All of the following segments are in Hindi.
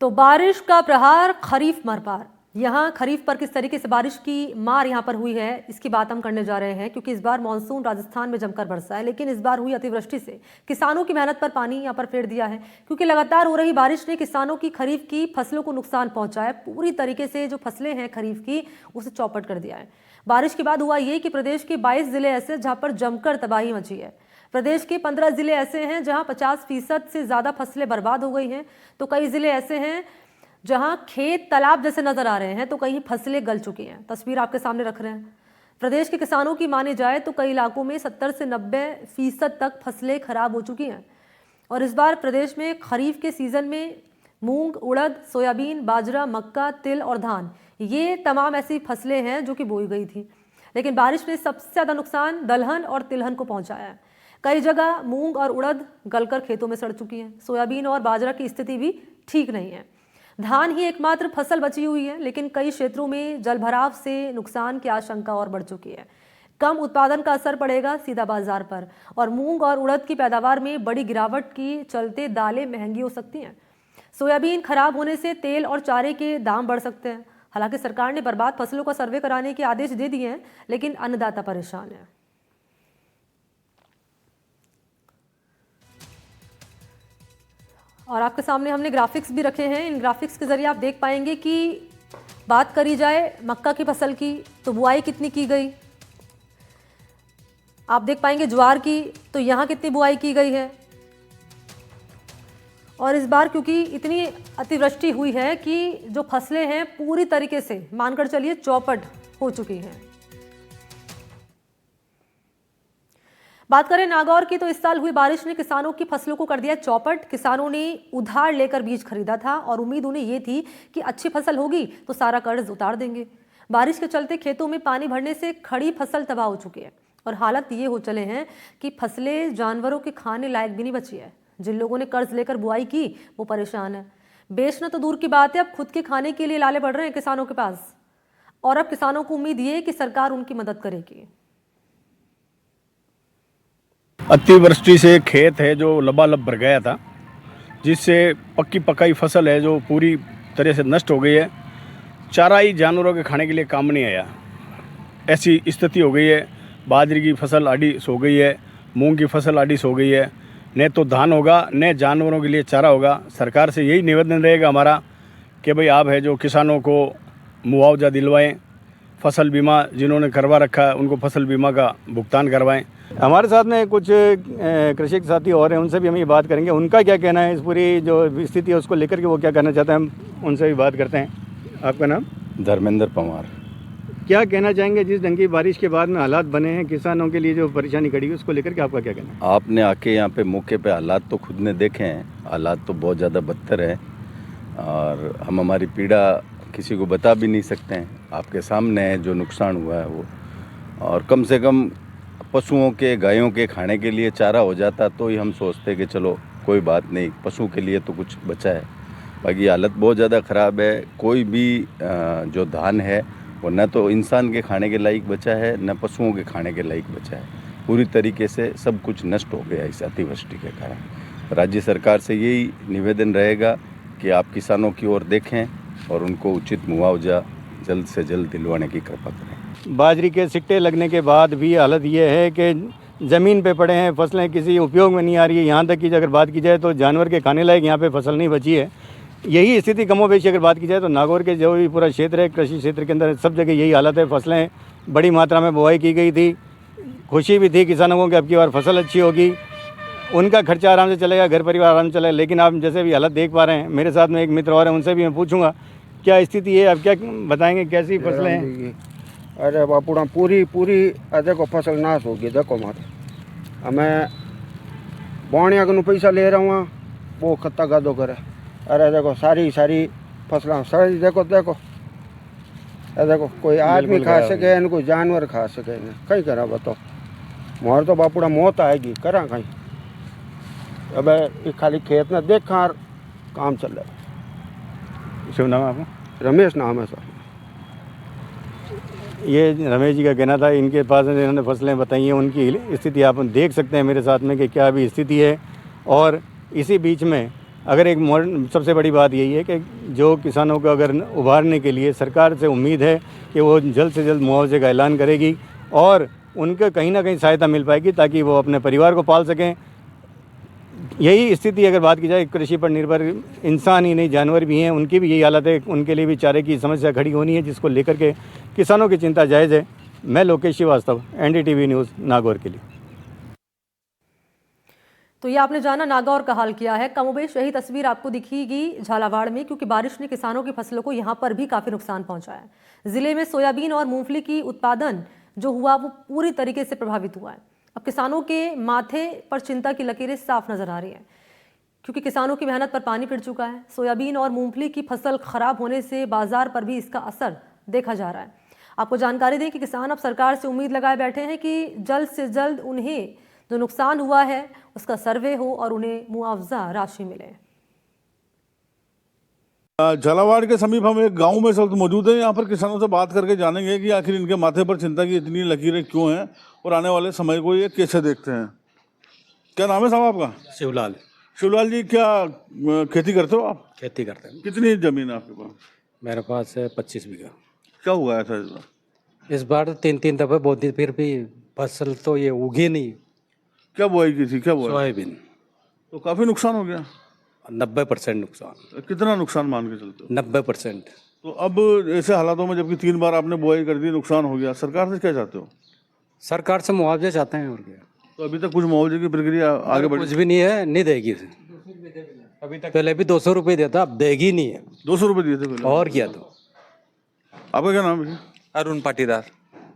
तो बारिश का प्रहार खरीफ मर पार। यहाँ खरीफ पर किस तरीके से बारिश की मार यहाँ पर हुई है इसकी बात हम करने जा रहे हैं, क्योंकि इस बार मानसून राजस्थान में जमकर बरसा है, लेकिन इस बार हुई अतिवृष्टि से किसानों की मेहनत पर पानी यहाँ पर फेर दिया है। क्योंकि लगातार हो रही बारिश ने किसानों की खरीफ की फसलों को नुकसान पहुंचा है। पूरी तरीके से जो फसलें हैं खरीफ की उसे चौपट कर दिया है। बारिश के बाद हुआ ये कि प्रदेश के 22 जिले ऐसे जहाँ पर जमकर तबाही मची है। प्रदेश के 15 जिले ऐसे हैं जहां 50% से ज्यादा फसलें बर्बाद हो गई हैं, तो कई जिले ऐसे हैं जहां खेत तालाब जैसे नजर आ रहे हैं, तो कहीं फसलें गल चुकी हैं। तस्वीर आपके सामने रख रहे हैं। प्रदेश के किसानों की माने जाए तो कई इलाकों में 70 से 90% तक फसलें खराब हो चुकी हैं। और इस बार प्रदेश में खरीफ के सीजन में मूंग, उड़द, सोयाबीन, बाजरा, मक्का, तिल और धान, ये तमाम ऐसी फसलें हैं जो कि बोई गई थी। लेकिन बारिश ने सबसे ज्यादा नुकसान दलहन और तिलहन को पहुंचाया है। कई जगह मूंग और उड़द गलकर खेतों में सड़ चुकी हैं। सोयाबीन और बाजरा की स्थिति भी ठीक नहीं है। धान ही एकमात्र फसल बची हुई है, लेकिन कई क्षेत्रों में जलभराव से नुकसान की आशंका और बढ़ चुकी है। कम उत्पादन का असर पड़ेगा सीधा बाजार पर, और मूंग और उड़द की पैदावार में बड़ी गिरावट की चलते दालें महंगी हो सकती हैं। सोयाबीन खराब होने से तेल और चारे के दाम बढ़ सकते हैं। हालांकि सरकार ने बर्बाद फसलों का सर्वे कराने के आदेश दे दिए हैं, लेकिन अन्नदाता परेशान है। और आपके सामने हमने ग्राफिक्स भी रखे हैं। इन ग्राफिक्स के जरिए आप देख पाएंगे कि बात करी जाए मक्का की फसल की तो बुआई कितनी की गई। आप देख पाएंगे ज्वार की तो यहाँ कितनी बुआई की गई है। और इस बार क्योंकि इतनी अतिवृष्टि हुई है कि जो फसलें हैं पूरी तरीके से मानकर चलिए चौपट हो चुकी हैं। बात करें नागौर की तो इस साल हुई बारिश ने किसानों की फसलों को कर दिया चौपट। किसानों ने उधार लेकर बीज खरीदा था और उम्मीद उन्हें ये थी कि अच्छी फसल होगी तो सारा कर्ज उतार देंगे। बारिश के चलते खेतों में पानी भरने से खड़ी फसल तबाह हो चुकी है और हालत ये हो चले हैं कि फसलें जानवरों के खाने लायक भी नहीं बची है। जिन लोगों ने कर्ज लेकर बुआई की वो परेशान है। बेचना तो दूर की बात है, अब खुद के खाने के लिए लाले पड़ रहे हैं किसानों के पास। और अब किसानों को उम्मीद ये है कि सरकार उनकी मदद करेगी। अतिवृष्टि से खेत है जो लबालब भर गया था, जिससे पक्की पकाई फसल है जो पूरी तरह से नष्ट हो गई है। चारा ही जानवरों के खाने के लिए काम नहीं आया, ऐसी स्थिति हो गई है। बाजरे की फसल आड़ी सो गई है, मूंग की फसल आड़ी सो गई है। न तो धान होगा न जानवरों के लिए चारा होगा। सरकार से यही निवेदन रहेगा हमारा कि भाई आप है जो किसानों को मुआवजा दिलवाएं, फसल बीमा जिन्होंने करवा रखा है उनको फसल बीमा का भुगतान करवाएं। हमारे साथ में कुछ कृषि के साथी और हैं, उनसे भी हम ये बात करेंगे उनका क्या कहना है इस पूरी जो स्थिति है उसको लेकर के, वो क्या करना चाहते हैं, हम उनसे भी बात करते हैं। आपका नाम? धर्मेंद्र पवार। क्या कहना चाहेंगे जिस ढंग की बारिश के बाद में हालात बने हैं किसानों के लिए, जो परेशानी खड़ी है उसको लेकर के आपका क्या कहना है? आपने आके यहाँ पे मौके पे हालात तो खुद ने देखे हैं, हालात तो बहुत ज़्यादा बदतर है और हम हमारी पीड़ा किसी को बता भी नहीं सकते हैं। आपके सामने है जो नुकसान हुआ है वो, और कम से कम पशुओं के गायों के खाने के लिए चारा हो जाता तो ही हम सोचते कि चलो कोई बात नहीं, पशु के लिए तो कुछ बचा है। बाकी हालत बहुत ज़्यादा ख़राब है। कोई भी जो धान है वो न तो इंसान के खाने के लायक बचा है न पशुओं के खाने के लायक बचा है। पूरी तरीके से सब कुछ नष्ट हो गया इस अतिवृष्टि के कारण। राज्य सरकार से यही निवेदन रहेगा कि आप किसानों की ओर देखें और उनको उचित मुआवजा जल्द से जल्द दिलवाने की कृपा करें। बाजरी के सिट्टे लगने के बाद भी हालत ये है कि ज़मीन पे पड़े हैं, फसलें किसी उपयोग में नहीं आ रही है। यहाँ तक कि अगर बात की जाए तो जानवर के खाने लायक यहाँ पे फसल नहीं बची है। यही स्थिति कमोबेशी अगर बात की जाए तो नागौर के जो भी पूरा क्षेत्र है, कृषि क्षेत्र के अंदर सब जगह यही हालत है। फसलें बड़ी मात्रा में बुआई की गई थी, खुशी भी थी किसानों को कि अब की बार फसल अच्छी होगी, उनका खर्चा आराम से चलेगा, घर परिवार आराम से चलेगा। लेकिन आप जैसे भी हालत देख पा रहे हैं, मेरे साथ में एक मित्र और है, उनसे भी मैं पूछूंगा क्या स्थिति है, अब क्या बताएंगे, कैसी फसलें हैं? अरे बापूड़ा पूरी देखो फसल नाश होगी। देखो मारे हमें बाणिया को पैसा ले रहा हूँ वो खत्ता गादो करे। अरे देखो सारी फसलें सड़ी। देखो कोई आदमी खा सके न कोई जानवर खा सके न, कहीं करा बताओ। मोर तो बापूड़ा मौत आएगी, करा कहीं। अब खाली खेत में देखा काम चल रहा है। शुभ नाम आपका? रमेश नाम है सर। ये रमेश जी का कहना था। इनके पास इन्होंने फसलें बताई हैं, उनकी स्थिति आप देख सकते हैं मेरे साथ में कि क्या अभी स्थिति है। और इसी बीच में अगर सबसे बड़ी बात यही है कि जो किसानों को अगर उभारने के लिए सरकार से उम्मीद है कि वो जल्द से जल्द मुआवजे का ऐलान करेगी और उनके कहीं ना कहीं सहायता मिल पाएगी ताकि वो अपने परिवार को पाल सकें। यही स्थिति अगर बात की जाए, कृषि पर निर्भर इंसान ही नहीं जानवर भी हैं, उनकी भी यही हालत है, उनके लिए भी चारे की समस्या खड़ी होनी है, जिसको लेकर के किसानों की चिंता जायज़ है। मैं लोकेश श्रीवास्तव, NDTV न्यूज़, नागौर के लिए। तो ये आपने जाना नागौर का हाल किया है। कमोबेश यही तस्वीर आपको दिखेगी झालावाड़ में, क्योंकि बारिश ने किसानों की फसलों को यहाँ पर भी काफ़ी नुकसान पहुँचा है। ज़िले में सोयाबीन और मूंगफली की उत्पादन जो हुआ वो पूरी तरीके से प्रभावित हुआ है। अब किसानों के माथे पर चिंता की लकीरें साफ नजर आ रही हैं, क्योंकि किसानों की मेहनत पर पानी फिर चुका है। सोयाबीन और मूंगफली की फसल खराब होने से बाजार पर भी इसका असर देखा जा रहा है। आपको जानकारी दें कि किसान अब सरकार से उम्मीद लगाए बैठे हैं कि जल्द से जल्द उन्हें जो नुकसान हुआ है उसका सर्वे हो और उन्हें मुआवजा राशि मिले। झालावाड़ के समीप हम एक गांव में इस वक्त मौजूद हैं। यहाँ पर किसानों से बात करके जानेंगे कि आखिर इनके माथे पर चिंता की इतनी लकीरें क्यों हैं और आने वाले समय को ये कैसे देखते हैं। क्या नाम है साहब आपका? शिवलाल। शिवलाल जी, क्या खेती करते हो आप? खेती करते हैं। कितनी जमीन है आपके पास? मेरे पास है 25 बीघा। क्या हुआ है सर? इस बार 3 दफे बो दी, फिर भी फसल तो ये उगी नहीं। क्या बुआई की थी? क्या बुआई? सोयाबीन। तो काफ़ी नुकसान हो गया। 90% नुकसान। कितना नुकसान मान के चलते हो? 90%। तो अब ऐसे हालातों में जबकि 3 बार आपने बुआई कर दी, नुकसान हो गया, सरकार से क्या चाहते हो? सरकार से मुआवजे चाहते हैं और क्या। तो अभी तक कुछ मुआवजे की प्रक्रिया आगे बढ़ी? कुछ भी नहीं है, नहीं देगी। अभी तक पहले भी 200 रुपये दिया था, अब देगी नहीं है। 200 रुपये दिए थे पहले? और क्या। तो आपका क्या नाम है? अरुण पाटीदार।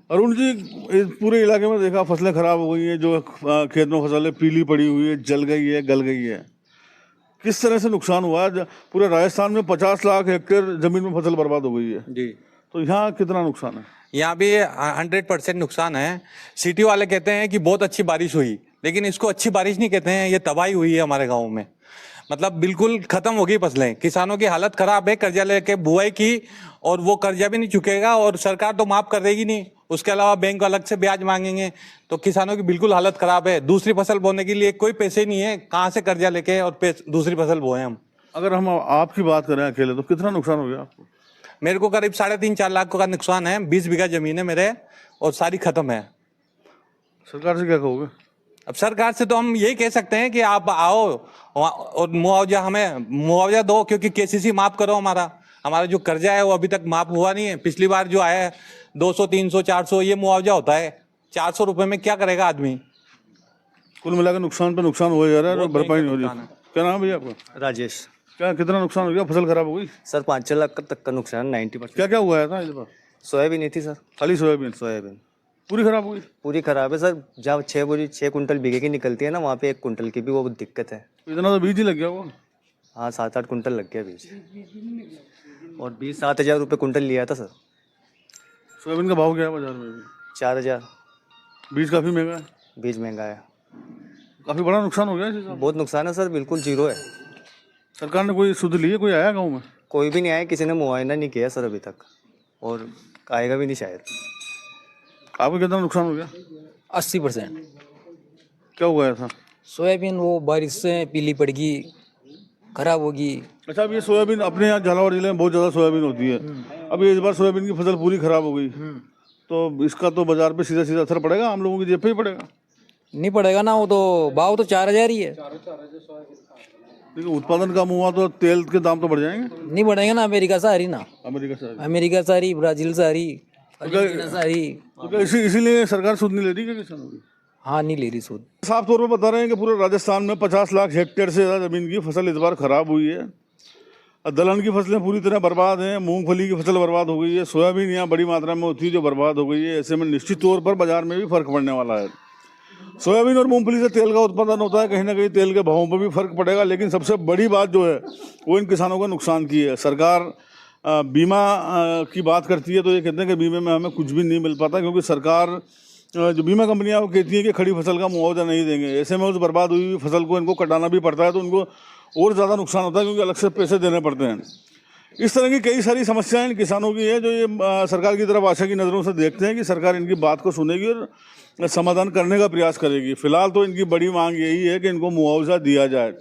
अरुण जी, इस पूरे इलाके में देखा फसलें खराब हो गई हैं, जो खेत में फसलें पीली पड़ी हुई है, जल गई है, गल गई है। किस तरह से नुकसान हुआ है? पूरे राजस्थान में 50 लाख हेक्टेयर जमीन में फसल बर्बाद हो गई है जी। तो यहाँ कितना नुकसान है? यहाँ भी 100% नुकसान है। सिटी वाले कहते हैं कि बहुत अच्छी बारिश हुई, लेकिन इसको अच्छी बारिश नहीं कहते हैं, ये तबाही हुई है हमारे गाँव में। मतलब बिल्कुल खत्म हो गई फसलें, किसानों की हालत खराब है। कर्जा लेके बुआई की और वो कर्जा भी नहीं चुकेगा और सरकार तो माफ कर देगी नहीं, उसके अलावा बैंक अलग से ब्याज मांगेंगे। तो किसानों की बिल्कुल हालत खराब है। दूसरी फसल बोने के लिए कोई पैसे नहीं है, कहाँ से कर्जा लेके और दूसरी फसल बोए हम। अगर हम आपकी बात करें अकेले तो कितना नुकसान हो गया आपको? मेरे को करीब 3.5-4 लाख का नुकसान है। 20 बीघा जमीन है मेरे और सारी खत्म है। सरकार से क्या कहोगे? अब सरकार से तो हम यही कह सकते हैं कि आप आओ और हमें मुआवजा दो, क्योंकि KCC माफ करो। हमारा जो कर्जा है वो अभी तक माफ हुआ नहीं है। पिछली बार जो आया है 200, 300, 400 ये मुआवजा होता है। 400 रुपए में क्या करेगा आदमी? कुल मिलाकर नुकसान पे नुकसान हो जा रहा है, भरपाई नहीं हो रही। क्या नाम है भैया आपका? राजेश। क्या कितना नुकसान हो गया? फसल खराब हो गई सर 5 लाख तक का नुकसान, 90%। क्या क्या हुआ था इस बार? सोयाबीन नहीं थी सर। खाली सोयाबीन? सोयाबीन पूरी खराब हो गई? पूरी खराब है सर। जहाँ 6 कुंटल बीघे की निकलती है ना, वहाँ पे 1 कुंटल की भी वो दिक्कत है। इतना तो बीज ही लग गया वो? हाँ 7-8 कुंटल लग गया बीज, और बीज 7,000 रुपये कुंटल लिया था सर। सोयाबीन का भाव क्या है बाजार में? 4,000। बीज काफ़ी महंगा है? बीज महंगा है, काफ़ी बड़ा नुकसान हो गया है। बहुत नुकसान है सर, बिल्कुल जीरो है। सरकार ने कोई सुध ली है? कोई आया गाँव में? कोई भी नहीं आया, किसी ने मुआयना नहीं किया सर अभी तक, और आएगा भी नहीं शायद। आपको कितना नुकसान हो गया? 80%। क्या हुआ था? सोयाबीन वो बारिश से पीली पड़ गई, खराब होगी। अच्छा, अब ये सोयाबीन अपने यहाँ झालावाड़ जिले में बहुत ज़्यादा सोयाबीन होती है। अब इस बार सोयाबीन की फसल पूरी खराब हो गई, तो इसका तो बाजार पे सीधा सीधा असर पड़ेगा, आम लोगों की जेब पे ही पड़ेगा। नहीं पड़ेगा ना, वो तो भाव तो 4,000 ही है। लेकिन उत्पादन कम हुआ तो तेल के दाम तो बढ़ जाएंगे। नहीं बढ़ेगा ना, अमेरिका से आ रही ना, अमेरिका से आ रही, ब्राजील से आ रही, अर्जेंटीना से आ रही। तो क्या इसीलिए सरकार सूद नहीं ले रही क्या किसानों की? हाँ नहीं ले रही सूद। साफ तौर पर बता रहे हैं कि पूरे राजस्थान में 50 लाख हेक्टेयर से ज़्यादा ज़मीन की फसल इस बार खराब हुई है। दलहन की फसलें पूरी तरह बर्बाद हैं, मूंगफली की फसल बर्बाद हो गई है, सोयाबीन यहाँ बड़ी मात्रा में होती है जो बर्बाद हो गई है। ऐसे में निश्चित तौर पर बाजार में भी फर्क पड़ने वाला है। सोयाबीन और मूंगफली से तेल का उत्पादन होता है, कहीं ना कहीं तेल के भावों पर भी फर्क पड़ेगा। लेकिन सबसे बड़ी बात जो है वो इन किसानों का नुकसान की है। सरकार बीमा की बात करती है तो ये कहते हैं कि बीमे में हमें कुछ भी नहीं मिल पाता, क्योंकि सरकार जो बीमा कंपनियां वो कहती हैं कि खड़ी फसल का मुआवजा नहीं देंगे। ऐसे में उस बर्बाद हुई हुई फसल को इनको कटाना भी पड़ता है, तो उनको और ज़्यादा नुकसान होता है, क्योंकि अलग से पैसे देने पड़ते हैं। इस तरह की कई सारी समस्याएं इन किसानों की है, जो ये सरकार की तरफ आशा की नज़रों से देखते हैं कि सरकार इनकी बात को सुनेगी और समाधान करने का प्रयास करेगी। फिलहाल तो इनकी बड़ी मांग यही है कि इनको मुआवजा दिया जाए।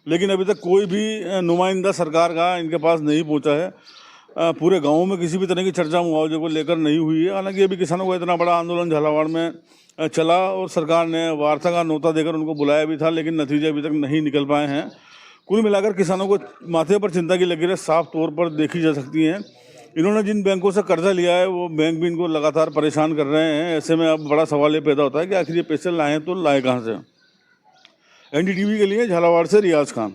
लेकिन अभी तक कोई भी नुमाइंदा सरकार का इनके पास नहीं पहुंचा है। पूरे गांव में किसी भी तरह की चर्चा मुआवजे को लेकर नहीं हुई है। हालांकि अभी किसानों का इतना बड़ा आंदोलन झालावाड़ में चला और सरकार ने वार्ता का न्योता देकर उनको बुलाया भी था, लेकिन नतीजे अभी तक नहीं निकल पाए हैं। कुल मिलाकर किसानों को माथे पर चिंता की लकीरें साफ तौर पर देखी जा सकती हैं। इन्होंने जिन बैंकों से कर्जा लिया है वो बैंक भी इनको लगातार परेशान कर रहे हैं। ऐसे में अब बड़ा सवाल ये पैदा होता है कि आखिर ये पैसे लाएँ तो लाए कहाँ से। NDTV के लिए झालावाड़ से रियाज खान।